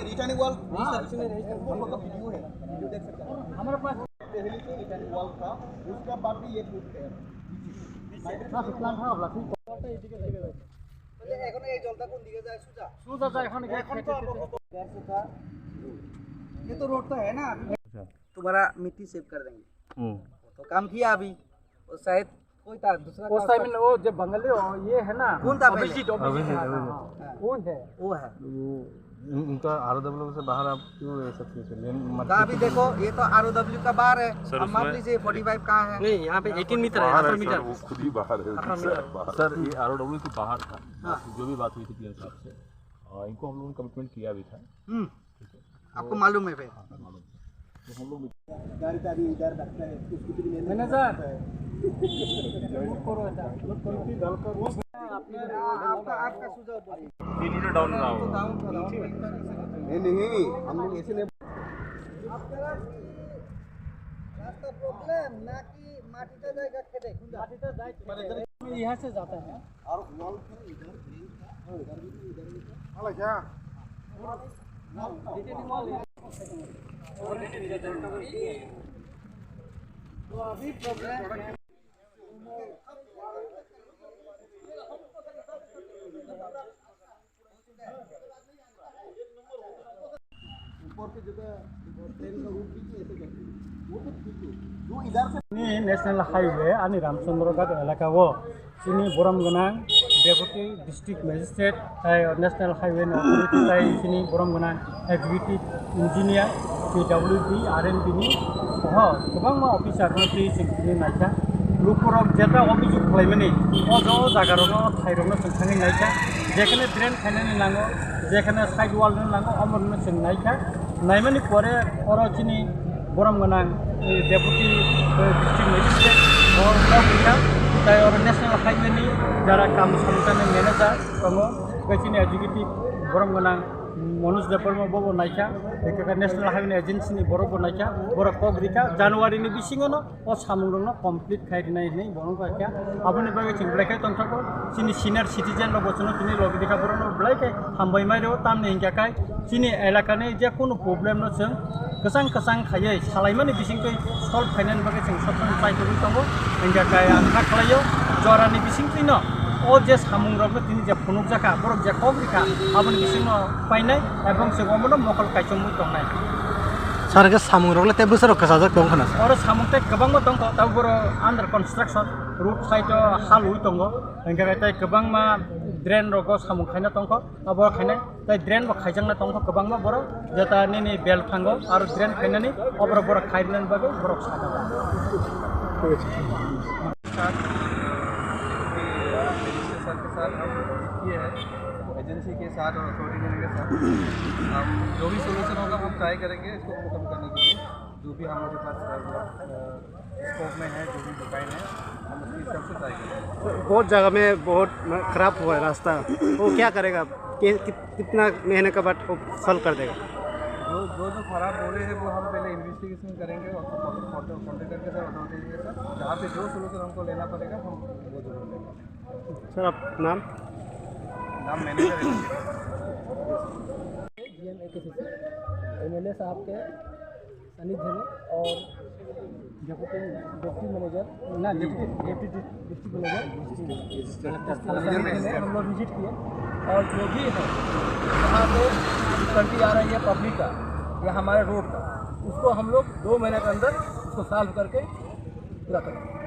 Returning wall हम लोग का वीडियो है, वीडियो देख सकते हैं हमारे पास। पहले से रिटर्निंग वॉल था, उसका बाद भी ये टूट गया। प्लान था आपला ठीक আছে এদিকে লেগে যাচ্ছে। মানে এখন এই জলটা কোন দিকে যায়? সোজা সোজা যায়। এখন गैस था, ये तो रोड तो है ना। तुम्हारा मिट्टी सेव कर देंगे तो काम किया अभी। और शायद कोई था दूसरा उस टाइम में, वो जब बंगले ये है ना कौन था? अभिजीत वो है इनका ROW से बाहर आप क्यों रह सकते हैं? अभी देखो ये तो ROW का बाहर है। अब मान लीजिए 45 कहाँ है? नहीं, यहाँ पे 18 मीटर है, 18 मीटर वो खुद ही बाहर है सर। ये ROW के बाहर था। जो भी बात हुई थी PM साहब से, इनको हम लोगों ने कमिटमेंट किया भी था। आपको मालूम है भाई? तो हम लोग गाड़ी का भी इधर रखता है, उसकी भी मैनेजर आपका सुझाव बोलिए। 3 मीटर डाउन रहा हो। नहीं हम लोग ऐसे नहीं। रास्ता प्रॉब्लम ना कि माटी जाएगा खेदे माटी जाए यहाँ से जाता है और वॉल पर इधर भी हां क्या तो अभी प्रॉब्लम ऊपर की जगह ट्रेन का रूट भी ऐसे करते हैं, वो तो ठीक है। जो इधर से नेशनल हाईवे आनी रामचंद्रगढ़ इलाका वो सिनी बरमगोनां deputy district magistrate national highway authority सिनी बरमगोनां एग्जीक्यूटिव इंजीनियर PWD RNB नि सह गोबां अफिसारफोरनि जोंनि नायखा लुकरक जेटा अभियोग खालामनानै अज जागारनो थाइरनो जोंथाङै नायखा जेखाने ड्रेन खायनानै लाङो जेखाने साइड वाल लाङो अमरनो जों नायखा नायमानि परे अरचिनि बरमगोनां डेपुटी डिस्ट्रिक्ट मजिस्ट्रेट और नौबिका ताय और नेशनल हाईवे नि जरा काम सामने मैनेजर दङ बेसिनि एग्जीक्यूटिव बरमगोनां मनोज देपर्मा बबो नायखा बेखा नेशनल हाईवे एजेंसी नि बरबो नायखा बर कबरिका जनवरी नि बिसिङनो अ सामुंगनो कमप्लीट खायनाय नै बनगाखा आबनि बागै जों ब्लाइखाय तंथाखौ सिनि सिनियर सिटिजन लो बचनो तिनि लगिदिखा बरनो ब्लाइखाय हामबाय माइरो तामनि हिंगाखाय सिनि इलाकानि जे कोनो प्रॉब्लेम न जों गोसां गोसां खायै सालायमानि बिसिंखै सल्व फाइनान बागै जों सतन साइकल दङ हिंगाखाय आंखा खालायो जरानि बिसिंखैनो ओ जे सामुंग्रबो तिनि जे फनुक जाखा बरक जे कबरिका आबनि बिसिंनो फाइनाय एवं सेगमनो मकल कायचमु दंनाय सर के सामुंग्रबले ते बोसोर कसाजक दं खना और सामुंगते गोबांबो दं ता बर अंडर कन्स्ट्रक्शन रूट साइड हालु दङ हिंगाखाय गोबां मा ड्रेन रगो सामुं खायना दंख अब खायनाय ताय ड्रेन बो खायजांना दंख गोबां मा बर जेता नि बेल थांगो आरो ड्रेन खायनानै अबर बर खायनानै बागै बर साथ हम ये है एजेंसी के साथ और अथॉरिटी के साथ हम जो भी सोल्यूशन होगा हम ट्राई करेंगे इसको खत्म करने के लिए। जो भी हम लोग के पास स्कोप में है, जो भी डिफाइन है, हम उसकी हिसाब से ट्राई करेंगे। बहुत जगह में बहुत खराब हुआ है रास्ता, वो क्या करेगा? कितना महीने के बाद वो सॉल्व कर देगा? जो खराब हो रहे हैं वो हम पहले इन्वेस्टिगेशन करेंगे और कॉन्ट्रैक्टर के साथ अथॉरिटी के साथ जहाँ पे जो सोल्यूशन हमको लेना पड़ेगा हम वो जरूर लेंगे। सर आप नाम मैनेजर MLA साहब के सानिध्य में और डिप्टी मैनेजर ना डिप्टी डिस्ट्रिक्ट मैनेजर हम लोग विजिट किए और जो भी है वहाँ पे कंट्री आ रही है पब्लिक का या हमारे रोड का, उसको हम लोग 2 महीने के अंदर उसको सॉल्व करके पूरा करेंगे।